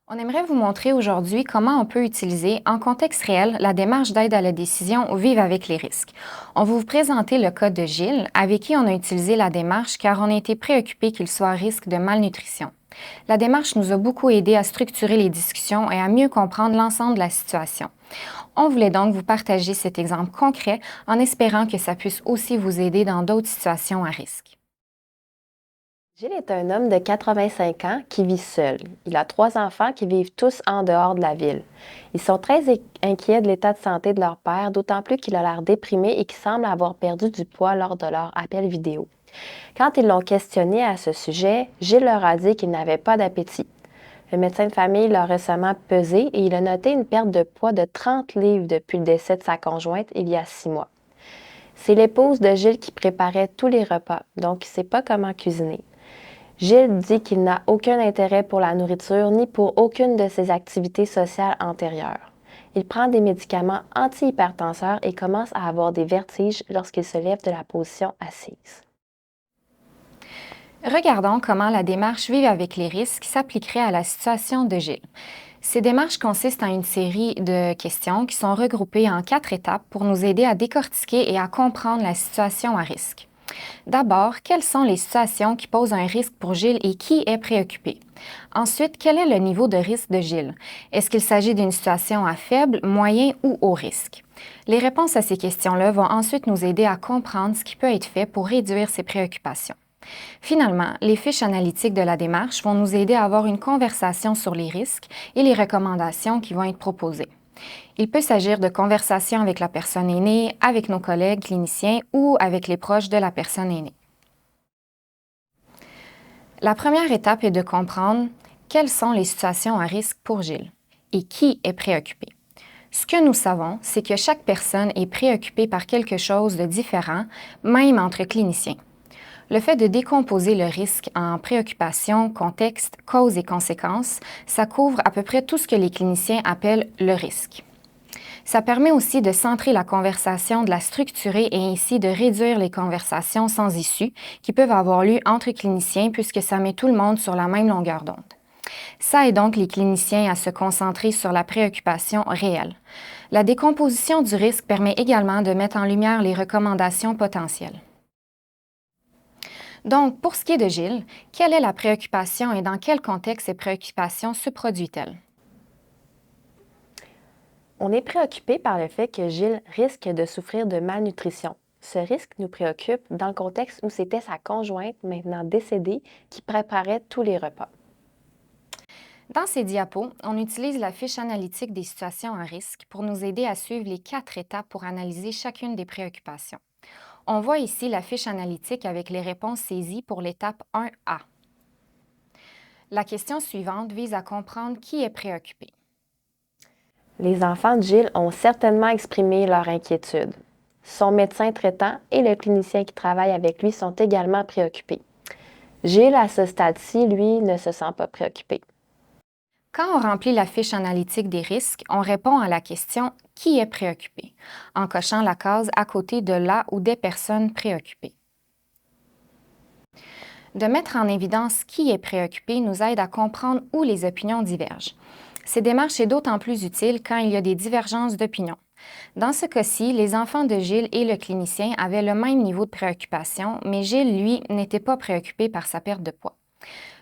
On aimerait vous montrer aujourd'hui comment on peut utiliser, en contexte réel, la démarche d'aide à la décision au Vivre avec les risques. On va vous présenter le cas de Gilles, avec qui on a utilisé la démarche car on a été préoccupé qu'il soit à risque de malnutrition. La démarche nous a beaucoup aidé à structurer les discussions et à mieux comprendre l'ensemble de la situation. On voulait donc vous partager cet exemple concret en espérant que ça puisse aussi vous aider dans d'autres situations à risque. Gilles est un homme de 85 ans qui vit seul. Il a 3 enfants qui vivent tous en dehors de la ville. Ils sont très inquiets de l'état de santé de leur père, d'autant plus qu'il a l'air déprimé et qu'il semble avoir perdu du poids lors de leur appel vidéo. Quand ils l'ont questionné à ce sujet, Gilles leur a dit qu'il n'avait pas d'appétit. Le médecin de famille l'a récemment pesé et il a noté une perte de poids de 30 livres depuis le décès de sa conjointe il y a 6 mois. C'est l'épouse de Gilles qui préparait tous les repas, donc il ne sait pas comment cuisiner. Gilles dit qu'il n'a aucun intérêt pour la nourriture ni pour aucune de ses activités sociales antérieures. Il prend des médicaments antihypertenseurs et commence à avoir des vertiges lorsqu'il se lève de la position assise. Regardons comment la démarche Vivre avec les risques s'appliquerait à la situation de Gilles. Ces démarches consistent en une série de questions qui sont regroupées en 4 étapes pour nous aider à décortiquer et à comprendre la situation à risque. D'abord, quelles sont les situations qui posent un risque pour Gilles et qui est préoccupé? Ensuite, quel est le niveau de risque de Gilles? Est-ce qu'il s'agit d'une situation à faible, moyen ou haut risque? Les réponses à ces questions-là vont ensuite nous aider à comprendre ce qui peut être fait pour réduire ces préoccupations. Finalement, les fiches analytiques de la démarche vont nous aider à avoir une conversation sur les risques et les recommandations qui vont être proposées. Il peut s'agir de conversations avec la personne aînée, avec nos collègues cliniciens ou avec les proches de la personne aînée. La première étape est de comprendre quelles sont les situations à risque pour Gilles et qui est préoccupé. Ce que nous savons, c'est que chaque personne est préoccupée par quelque chose de différent, même entre cliniciens. Le fait de décomposer le risque en préoccupation, contexte, cause et conséquences, ça couvre à peu près tout ce que les cliniciens appellent le risque. Ça permet aussi de centrer la conversation, de la structurer et ainsi de réduire les conversations sans issue qui peuvent avoir lieu entre cliniciens puisque ça met tout le monde sur la même longueur d'onde. Ça aide donc les cliniciens à se concentrer sur la préoccupation réelle. La décomposition du risque permet également de mettre en lumière les recommandations potentielles. Donc, pour ce qui est de Gilles, quelle est la préoccupation et dans quel contexte ces préoccupations se produisent-elles? On est préoccupé par le fait que Gilles risque de souffrir de malnutrition. Ce risque nous préoccupe dans le contexte où c'était sa conjointe, maintenant décédée, qui préparait tous les repas. Dans ces diapos, on utilise la fiche analytique des situations à risque pour nous aider à suivre les 4 étapes pour analyser chacune des préoccupations. On voit ici la fiche analytique avec les réponses saisies pour l'étape 1A. La question suivante vise à comprendre qui est préoccupé. Les enfants de Gilles ont certainement exprimé leur inquiétude. Son médecin traitant et le clinicien qui travaille avec lui sont également préoccupés. Gilles, à ce stade-ci, lui, ne se sent pas préoccupé. Quand on remplit la fiche analytique des risques, on répond à la question qui est préoccupé en cochant la case à côté de la ou des personnes préoccupées. De mettre en évidence qui est préoccupé nous aide à comprendre où les opinions divergent. Ces démarches est d'autant plus utile quand il y a des divergences d'opinion. Dans ce cas-ci, les enfants de Gilles et le clinicien avaient le même niveau de préoccupation, mais Gilles, lui, n'était pas préoccupé par sa perte de poids.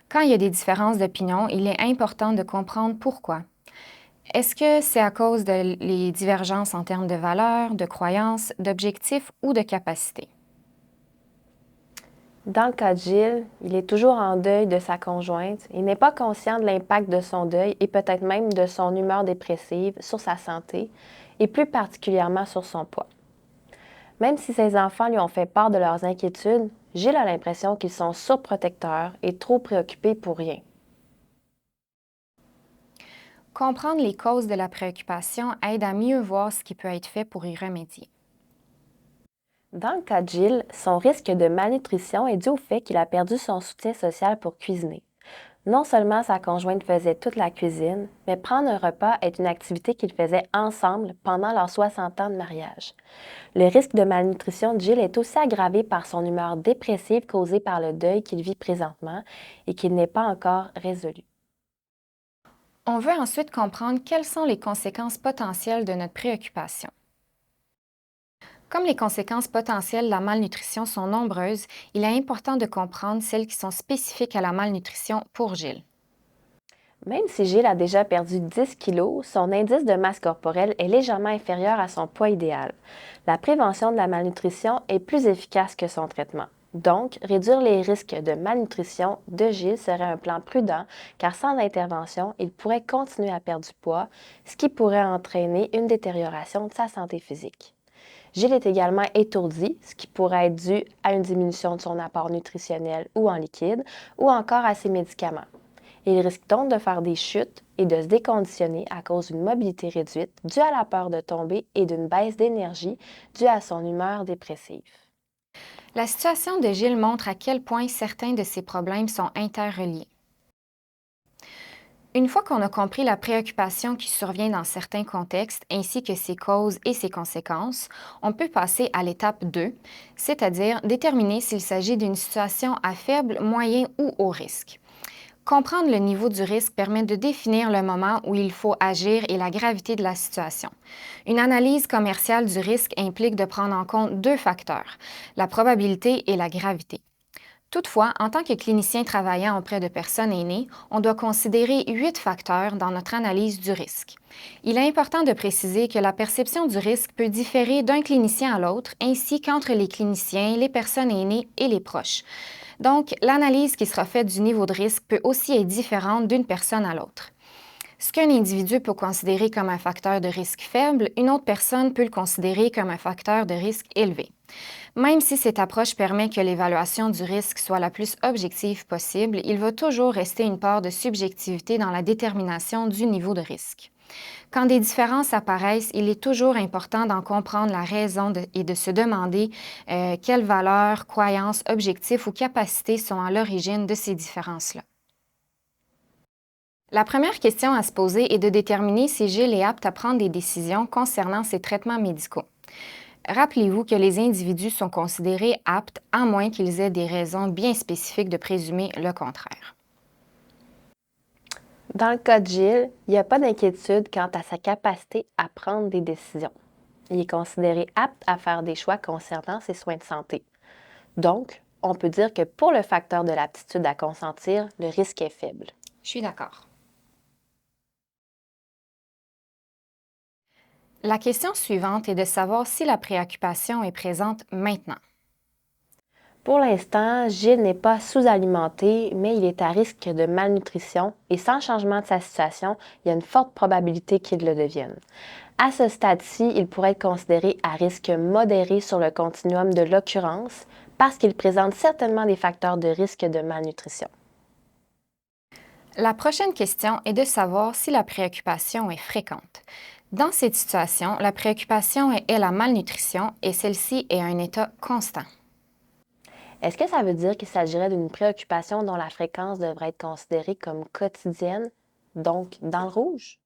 Quand il y a des différences d'opinion, il est important de comprendre pourquoi. Est-ce que c'est à cause de les divergences en termes de valeurs, de croyances, d'objectifs ou de capacités? Dans le cas de Gilles, il est toujours en deuil de sa conjointe. Il n'est pas conscient de l'impact de son deuil et peut-être même de son humeur dépressive sur sa santé et plus particulièrement sur son poids. Même si ses enfants lui ont fait part de leurs inquiétudes, Gilles a l'impression qu'ils sont surprotecteurs et trop préoccupés pour rien. Comprendre les causes de la préoccupation aide à mieux voir ce qui peut être fait pour y remédier. Dans le cas de Gilles, son risque de malnutrition est dû au fait qu'il a perdu son soutien social pour cuisiner. Non seulement sa conjointe faisait toute la cuisine, mais prendre un repas est une activité qu'ils faisaient ensemble pendant leurs 60 ans de mariage. Le risque de malnutrition de Gilles est aussi aggravé par son humeur dépressive causée par le deuil qu'il vit présentement et qu'il n'est pas encore résolu. On veut ensuite comprendre quelles sont les conséquences potentielles de notre préoccupation. Comme les conséquences potentielles de la malnutrition sont nombreuses, il est important de comprendre celles qui sont spécifiques à la malnutrition pour Gilles. Même si Gilles a déjà perdu 10 kilos, son indice de masse corporelle est légèrement inférieur à son poids idéal. La prévention de la malnutrition est plus efficace que son traitement. Donc, réduire les risques de malnutrition de Gilles serait un plan prudent car sans intervention, il pourrait continuer à perdre du poids, ce qui pourrait entraîner une détérioration de sa santé physique. Gilles est également étourdi, ce qui pourrait être dû à une diminution de son apport nutritionnel ou en liquide, ou encore à ses médicaments. Il risque donc de faire des chutes et de se déconditionner à cause d'une mobilité réduite due à la peur de tomber et d'une baisse d'énergie due à son humeur dépressive. La situation de Gilles montre à quel point certains de ces problèmes sont interreliés. Une fois qu'on a compris la préoccupation qui survient dans certains contextes, ainsi que ses causes et ses conséquences, on peut passer à l'étape 2, c'est-à-dire déterminer s'il s'agit d'une situation à faible, moyen ou haut risque. Comprendre le niveau du risque permet de définir le moment où il faut agir et la gravité de la situation. Une analyse commerciale du risque implique de prendre en compte deux facteurs, la probabilité et la gravité. Toutefois, en tant que clinicien travaillant auprès de personnes aînées, on doit considérer 8 facteurs dans notre analyse du risque. Il est important de préciser que la perception du risque peut différer d'un clinicien à l'autre, ainsi qu'entre les cliniciens, les personnes aînées et les proches. Donc, l'analyse qui sera faite du niveau de risque peut aussi être différente d'une personne à l'autre. Ce qu'un individu peut considérer comme un facteur de risque faible, une autre personne peut le considérer comme un facteur de risque élevé. Même si cette approche permet que l'évaluation du risque soit la plus objective possible, il va toujours rester une part de subjectivité dans la détermination du niveau de risque. Quand des différences apparaissent, il est toujours important d'en comprendre la raison et de se demander quelles valeurs, croyances, objectifs ou capacités sont à l'origine de ces différences-là. La première question à se poser est de déterminer si Gilles est apte à prendre des décisions concernant ses traitements médicaux. Rappelez-vous que les individus sont considérés aptes à moins qu'ils aient des raisons bien spécifiques de présumer le contraire. Dans le cas de Gilles, il n'y a pas d'inquiétude quant à sa capacité à prendre des décisions. Il est considéré apte à faire des choix concernant ses soins de santé. Donc, on peut dire que pour le facteur de l'aptitude à consentir, le risque est faible. Je suis d'accord. La question suivante est de savoir si la préoccupation est présente maintenant. Pour l'instant, Gilles n'est pas sous-alimenté, mais il est à risque de malnutrition et sans changement de sa situation, il y a une forte probabilité qu'il le devienne. À ce stade-ci, il pourrait être considéré à risque modéré sur le continuum de l'occurrence parce qu'il présente certainement des facteurs de risque de malnutrition. La prochaine question est de savoir si la préoccupation est fréquente. Dans cette situation, la préoccupation est la malnutrition et celle-ci est à un état constant. Est-ce que ça veut dire qu'il s'agirait d'une préoccupation dont la fréquence devrait être considérée comme quotidienne, donc dans le rouge?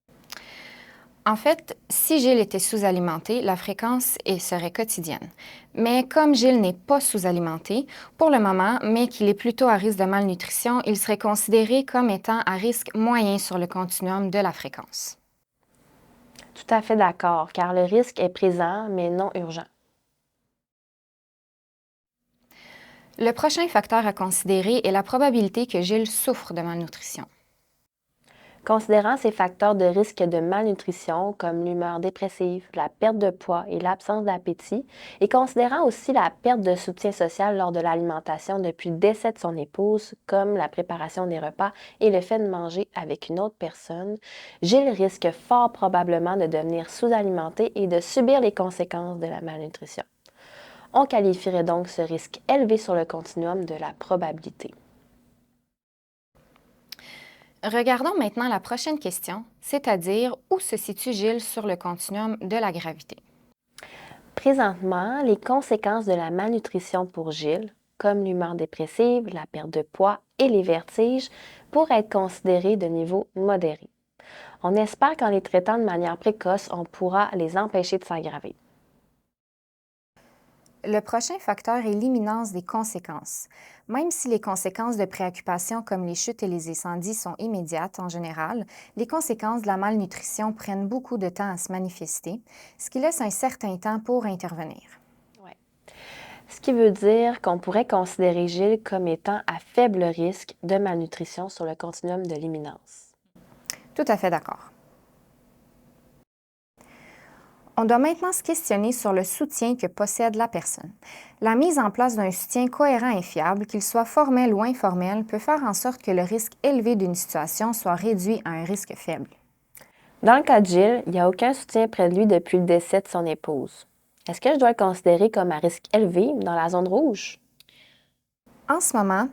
En fait, si Gilles était sous-alimenté, la fréquence serait quotidienne. Mais comme Gilles n'est pas sous-alimenté pour le moment, mais qu'il est plutôt à risque de malnutrition, il serait considéré comme étant à risque moyen sur le continuum de la fréquence. Tout à fait d'accord, car le risque est présent, mais non urgent. Le prochain facteur à considérer est la probabilité que Gilles souffre de malnutrition. Considérant ces facteurs de risque de malnutrition comme l'humeur dépressive, la perte de poids et l'absence d'appétit, et considérant aussi la perte de soutien social lors de l'alimentation depuis le décès de son épouse, comme la préparation des repas et le fait de manger avec une autre personne, Gilles risque fort probablement de devenir sous-alimenté et de subir les conséquences de la malnutrition. On qualifierait donc ce risque élevé sur le continuum de la probabilité. Regardons maintenant la prochaine question, c'est-à-dire où se situe Gilles sur le continuum de la gravité. Présentement, les conséquences de la malnutrition pour Gilles, comme l'humeur dépressive, la perte de poids et les vertiges, pourraient être considérées de niveau modéré. On espère qu'en les traitant de manière précoce, on pourra les empêcher de s'aggraver. le prochain facteur est l'imminence des conséquences. Même si les conséquences de préoccupation comme les chutes et les incendies sont immédiates en général, les conséquences de la malnutrition prennent beaucoup de temps à se manifester, ce qui laisse un certain temps pour intervenir. Ouais. Ce qui veut dire qu'on pourrait considérer Gilles comme étant à faible risque de malnutrition sur le continuum de l'imminence. Tout à fait d'accord. On doit maintenant se questionner sur le soutien que possède la personne. La mise en place d'un soutien cohérent et fiable, qu'il soit formel ou informel, peut faire en sorte que le risque élevé d'une situation soit réduit à un risque faible. Dans le cas de Gilles, il n'y a aucun soutien près de lui depuis le décès de son épouse. Est-ce que je dois le considérer comme à risque élevé dans la zone rouge? En ce moment,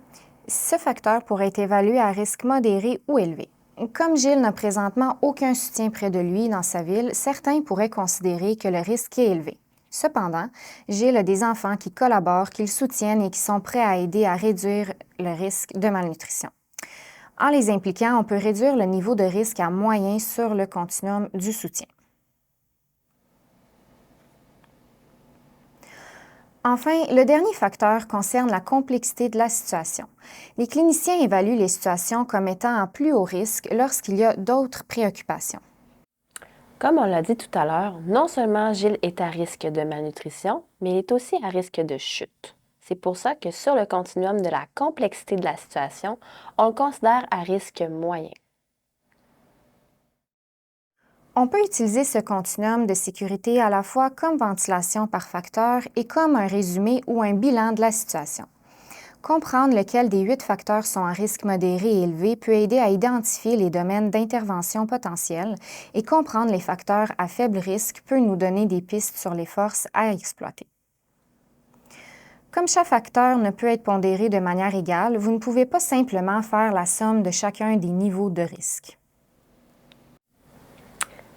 ce facteur pourrait être évalué à risque modéré ou élevé. Comme Gilles n'a présentement aucun soutien près de lui dans sa ville, certains pourraient considérer que le risque est élevé. Cependant, Gilles a des enfants qui collaborent, qui le soutiennent et qui sont prêts à aider à réduire le risque de malnutrition. En les impliquant, on peut réduire le niveau de risque à moyen sur le continuum du soutien. Enfin, le dernier facteur concerne la complexité de la situation. Les cliniciens évaluent les situations comme étant à plus haut risque lorsqu'il y a d'autres préoccupations. Comme on l'a dit tout à l'heure, non seulement Gilles est à risque de malnutrition, mais il est aussi à risque de chute. C'est pour ça que sur le continuum de la complexité de la situation, on le considère à risque moyen. On peut utiliser ce continuum de sécurité à la fois comme ventilation par facteur et comme un résumé ou un bilan de la situation. Comprendre lequel des 8 facteurs sont à risque modéré et élevé peut aider à identifier les domaines d'intervention potentiels et comprendre les facteurs à faible risque peut nous donner des pistes sur les forces à exploiter. Comme chaque facteur ne peut être pondéré de manière égale, vous ne pouvez pas simplement faire la somme de chacun des niveaux de risque.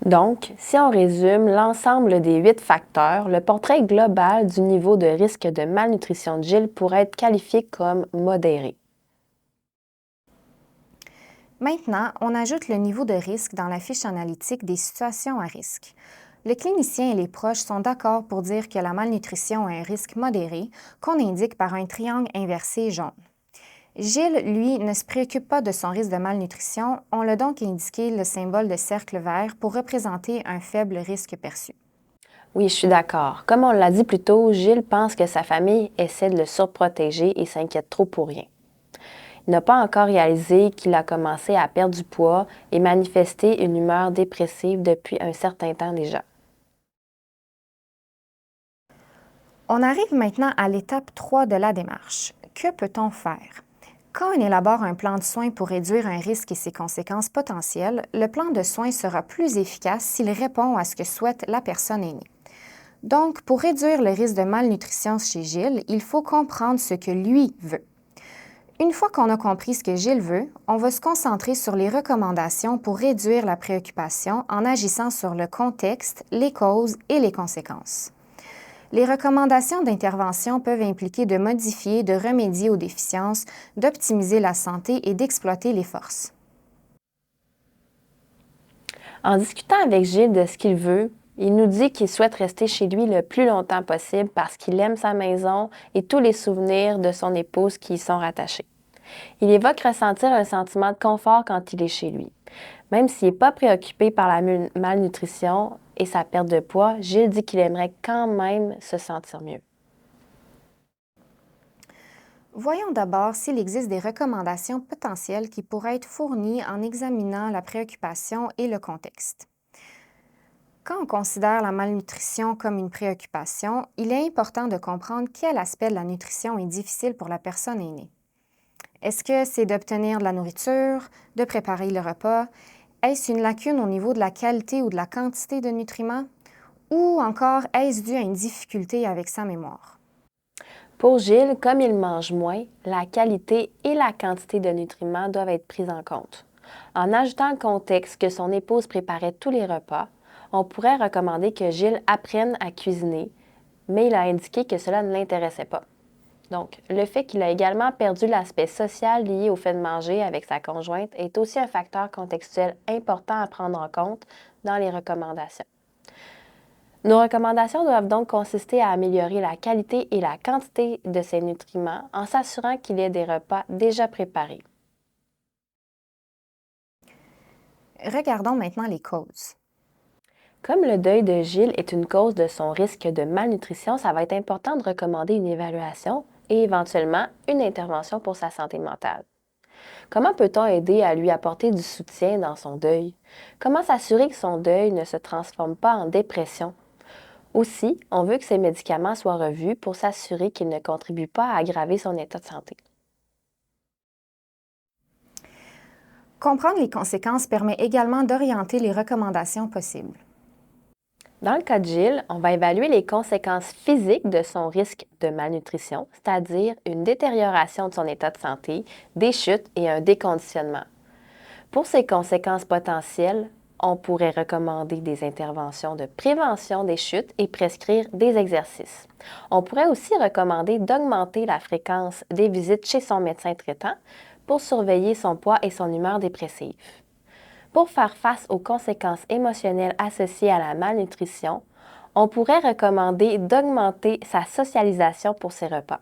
Donc, si on résume l'ensemble des 8 facteurs, le portrait global du niveau de risque de malnutrition de Gilles pourrait être qualifié comme modéré. Maintenant, on ajoute le niveau de risque dans la fiche analytique des situations à risque. Le clinicien et les proches sont d'accord pour dire que la malnutrition est un risque modéré, qu'on indique par un triangle inversé jaune. Gilles, lui, ne se préoccupe pas de son risque de malnutrition. On l'a donc indiqué le symbole de cercle vert pour représenter un faible risque perçu. Oui, je suis d'accord. Comme on l'a dit plus tôt, Gilles pense que sa famille essaie de le surprotéger et s'inquiète trop pour rien. Il n'a pas encore réalisé qu'il a commencé à perdre du poids et manifester une humeur dépressive depuis un certain temps déjà. On arrive maintenant à l'étape 3 de la démarche. Que peut-on faire? Quand on élabore un plan de soins pour réduire un risque et ses conséquences potentielles, le plan de soins sera plus efficace s'il répond à ce que souhaite la personne aînée. Donc, pour réduire le risque de malnutrition chez Gilles, il faut comprendre ce que lui veut. Une fois qu'on a compris ce que Gilles veut, on va se concentrer sur les recommandations pour réduire la préoccupation en agissant sur le contexte, les causes et les conséquences. Les recommandations d'intervention peuvent impliquer de modifier, de remédier aux déficiences, d'optimiser la santé et d'exploiter les forces. En discutant avec Gilles de ce qu'il veut, il nous dit qu'il souhaite rester chez lui le plus longtemps possible parce qu'il aime sa maison et tous les souvenirs de son épouse qui y sont rattachés. Il évoque ressentir un sentiment de confort quand il est chez lui. Même s'il n'est pas préoccupé par la malnutrition et sa perte de poids, Gilles dit qu'il aimerait quand même se sentir mieux. Voyons d'abord s'il existe des recommandations potentielles qui pourraient être fournies en examinant la préoccupation et le contexte. Quand on considère la malnutrition comme une préoccupation, il est important de comprendre quel aspect de la nutrition est difficile pour la personne aînée. Est-ce que c'est d'obtenir de la nourriture, de préparer le repas? Est-ce une lacune au niveau de la qualité ou de la quantité de nutriments? Ou encore, est-ce dû à une difficulté avec sa mémoire? Pour Gilles, comme il mange moins, la qualité et la quantité de nutriments doivent être prises en compte. En ajoutant le contexte que son épouse préparait tous les repas, on pourrait recommander que Gilles apprenne à cuisiner, mais il a indiqué que cela ne l'intéressait pas. Donc, le fait qu'il a également perdu l'aspect social lié au fait de manger avec sa conjointe est aussi un facteur contextuel important à prendre en compte dans les recommandations. Nos recommandations doivent donc consister à améliorer la qualité et la quantité de ces nutriments en s'assurant qu'il y ait des repas déjà préparés. Regardons maintenant les causes. Comme le deuil de Gilles est une cause de son risque de malnutrition, ça va être important de recommander une évaluation et éventuellement une intervention pour sa santé mentale. Comment peut-on aider à lui apporter du soutien dans son deuil? Comment s'assurer que son deuil ne se transforme pas en dépression? Aussi, on veut que ses médicaments soient revus pour s'assurer qu'ils ne contribuent pas à aggraver son état de santé. Comprendre les conséquences permet également d'orienter les recommandations possibles. Dans le cas de Gilles, on va évaluer les conséquences physiques de son risque de malnutrition, c'est-à-dire une détérioration de son état de santé, des chutes et un déconditionnement. Pour ces conséquences potentielles, on pourrait recommander des interventions de prévention des chutes et prescrire des exercices. On pourrait aussi recommander d'augmenter la fréquence des visites chez son médecin traitant pour surveiller son poids et son humeur dépressive. Pour faire face aux conséquences émotionnelles associées à la malnutrition, on pourrait recommander d'augmenter sa socialisation pour ses repas.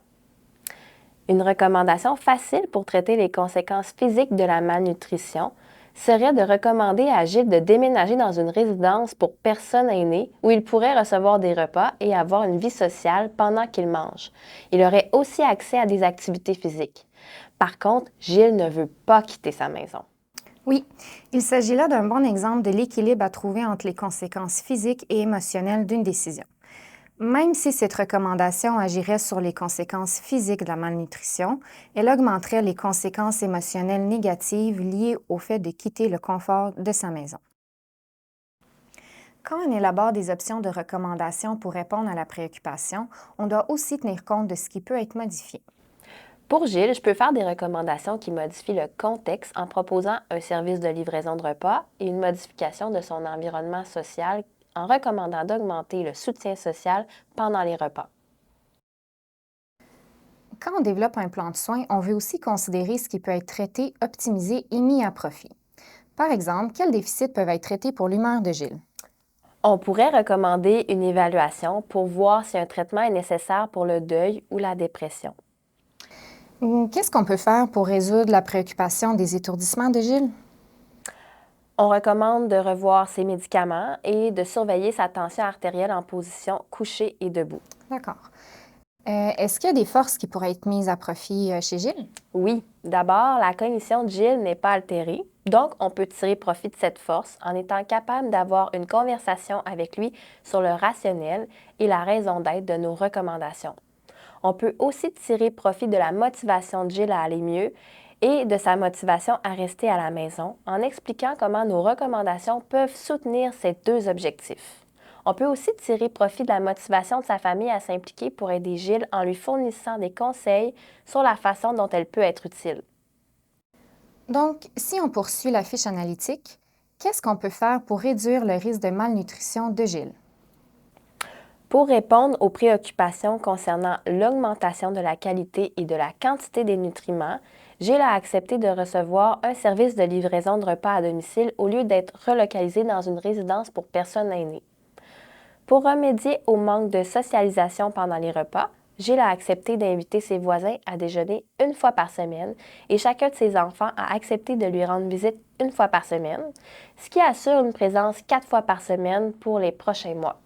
Une recommandation facile pour traiter les conséquences physiques de la malnutrition serait de recommander à Gilles de déménager dans une résidence pour personnes aînées où il pourrait recevoir des repas et avoir une vie sociale pendant qu'il mange. Il aurait aussi accès à des activités physiques. Par contre, Gilles ne veut pas quitter sa maison. Oui, il s'agit là d'un bon exemple de l'équilibre à trouver entre les conséquences physiques et émotionnelles d'une décision. Même si cette recommandation agirait sur les conséquences physiques de la malnutrition, elle augmenterait les conséquences émotionnelles négatives liées au fait de quitter le confort de sa maison. Quand on élabore des options de recommandation pour répondre à la préoccupation, on doit aussi tenir compte de ce qui peut être modifié. Pour Gilles, je peux faire des recommandations qui modifient le contexte en proposant un service de livraison de repas et une modification de son environnement social en recommandant d'augmenter le soutien social pendant les repas. Quand on développe un plan de soins, on veut aussi considérer ce qui peut être traité, optimisé et mis à profit. Par exemple, quels déficits peuvent être traités pour l'humeur de Gilles? On pourrait recommander une évaluation pour voir si un traitement est nécessaire pour le deuil ou la dépression. Qu'est-ce qu'on peut faire pour résoudre la préoccupation des étourdissements de Gilles? On recommande de revoir ses médicaments et de surveiller sa tension artérielle en position couchée et debout. D'accord. Est-ce qu'il y a des forces qui pourraient être mises à profit chez Gilles? Oui, d'abord, la cognition de Gilles n'est pas altérée, donc on peut tirer profit de cette force en étant capable d'avoir une conversation avec lui sur le rationnel et la raison d'être de nos recommandations. On peut aussi tirer profit de la motivation de Gilles à aller mieux et de sa motivation à rester à la maison en expliquant comment nos recommandations peuvent soutenir ces deux objectifs. On peut aussi tirer profit de la motivation de sa famille à s'impliquer pour aider Gilles en lui fournissant des conseils sur la façon dont elle peut être utile. Donc, si on poursuit la fiche analytique, qu'est-ce qu'on peut faire pour réduire le risque de malnutrition de Gilles? Pour répondre aux préoccupations concernant l'augmentation de la qualité et de la quantité des nutriments, Gilles a accepté de recevoir un service de livraison de repas à domicile au lieu d'être relocalisé dans une résidence pour personnes aînées. Pour remédier au manque de socialisation pendant les repas, Gilles a accepté d'inviter ses voisins à déjeuner une fois par semaine et chacun de ses enfants a accepté de lui rendre visite une fois par semaine, ce qui assure une présence 4 fois par semaine pour les prochains mois.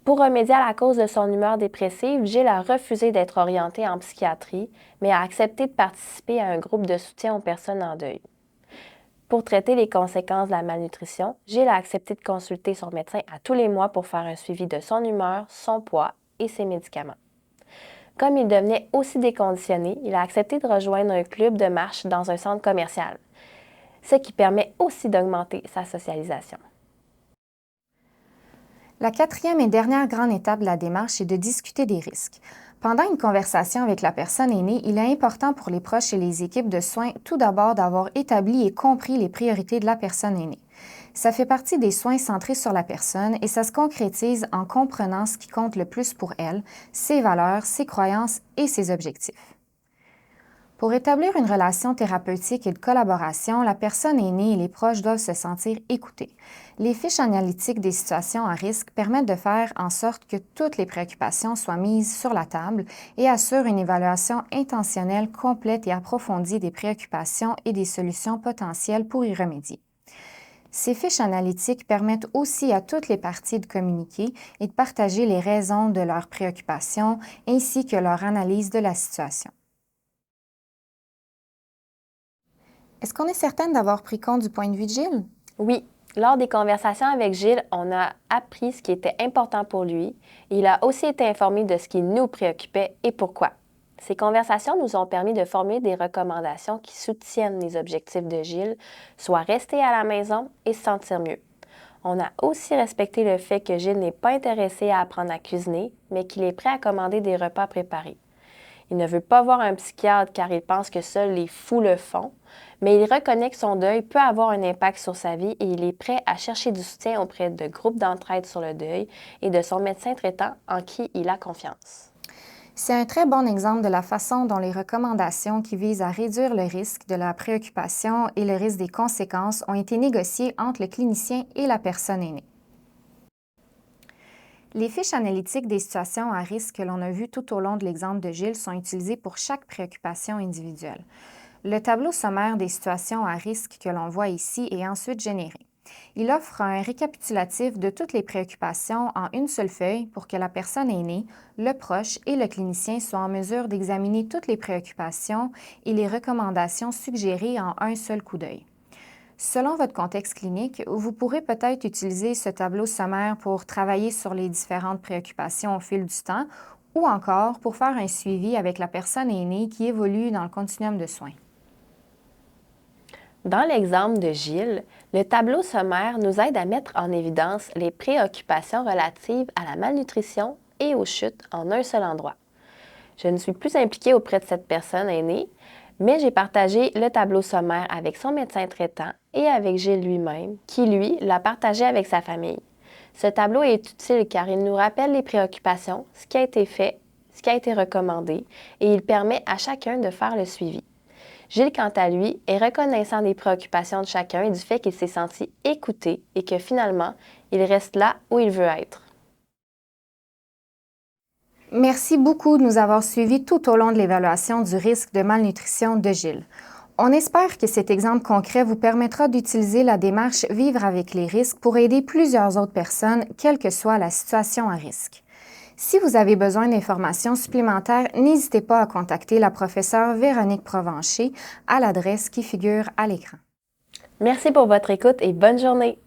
Pour remédier à la cause de son humeur dépressive, Gilles a refusé d'être orienté en psychiatrie, mais a accepté de participer à un groupe de soutien aux personnes en deuil. Pour traiter les conséquences de la malnutrition, Gilles a accepté de consulter son médecin à tous les mois pour faire un suivi de son humeur, son poids et ses médicaments. Comme il devenait aussi déconditionné, il a accepté de rejoindre un club de marche dans un centre commercial, ce qui permet aussi d'augmenter sa socialisation. La quatrième et dernière grande étape de la démarche est de discuter des risques. Pendant une conversation avec la personne aînée, il est important pour les proches et les équipes de soins tout d'abord d'avoir établi et compris les priorités de la personne aînée. Ça fait partie des soins centrés sur la personne et ça se concrétise en comprenant ce qui compte le plus pour elle, ses valeurs, ses croyances et ses objectifs. Pour établir une relation thérapeutique et de collaboration, la personne aînée et les proches doivent se sentir écoutés. Les fiches analytiques des situations à risque permettent de faire en sorte que toutes les préoccupations soient mises sur la table et assurent une évaluation intentionnelle, complète et approfondie des préoccupations et des solutions potentielles pour y remédier. Ces fiches analytiques permettent aussi à toutes les parties de communiquer et de partager les raisons de leurs préoccupations ainsi que leur analyse de la situation. Est-ce qu'on est certaine d'avoir pris compte du point de vue de Gilles? Oui, lors des conversations avec Gilles, on a appris ce qui était important pour lui et il a aussi été informé de ce qui nous préoccupait et pourquoi. Ces conversations nous ont permis de formuler des recommandations qui soutiennent les objectifs de Gilles, soit rester à la maison et se sentir mieux. On a aussi respecté le fait que Gilles n'est pas intéressé à apprendre à cuisiner, mais qu'il est prêt à commander des repas préparés. Il ne veut pas voir un psychiatre car il pense que seuls les fous le font, mais il reconnaît que son deuil peut avoir un impact sur sa vie et il est prêt à chercher du soutien auprès de groupes d'entraide sur le deuil et de son médecin traitant en qui il a confiance. C'est un très bon exemple de la façon dont les recommandations qui visent à réduire le risque de la préoccupation et le risque des conséquences ont été négociées entre le clinicien et la personne aînée. Les fiches analytiques des situations à risque que l'on a vues tout au long de l'exemple de Gilles sont utilisées pour chaque préoccupation individuelle. Le tableau sommaire des situations à risque que l'on voit ici est ensuite généré. Il offre un récapitulatif de toutes les préoccupations en une seule feuille pour que la personne aînée, le proche et le clinicien soient en mesure d'examiner toutes les préoccupations et les recommandations suggérées en un seul coup d'œil. Selon votre contexte clinique, vous pourrez peut-être utiliser ce tableau sommaire pour travailler sur les différentes préoccupations au fil du temps ou encore pour faire un suivi avec la personne aînée qui évolue dans le continuum de soins. Dans l'exemple de Gilles, le tableau sommaire nous aide à mettre en évidence les préoccupations relatives à la malnutrition et aux chutes en un seul endroit. Je ne suis plus impliquée auprès de cette personne aînée, mais j'ai partagé le tableau sommaire avec son médecin traitant et avec Gilles lui-même, qui, lui, l'a partagé avec sa famille. Ce tableau est utile car il nous rappelle les préoccupations, ce qui a été fait, ce qui a été recommandé, et il permet à chacun de faire le suivi. Gilles, quant à lui, est reconnaissant des préoccupations de chacun et du fait qu'il s'est senti écouté et que finalement, il reste là où il veut être. Merci beaucoup de nous avoir suivis tout au long de l'évaluation du risque de malnutrition de Gilles. On espère que cet exemple concret vous permettra d'utiliser la démarche Vivre avec les risques pour aider plusieurs autres personnes, quelle que soit la situation à risque. Si vous avez besoin d'informations supplémentaires, n'hésitez pas à contacter la professeure Véronique Provencher à l'adresse qui figure à l'écran. Merci pour votre écoute et bonne journée!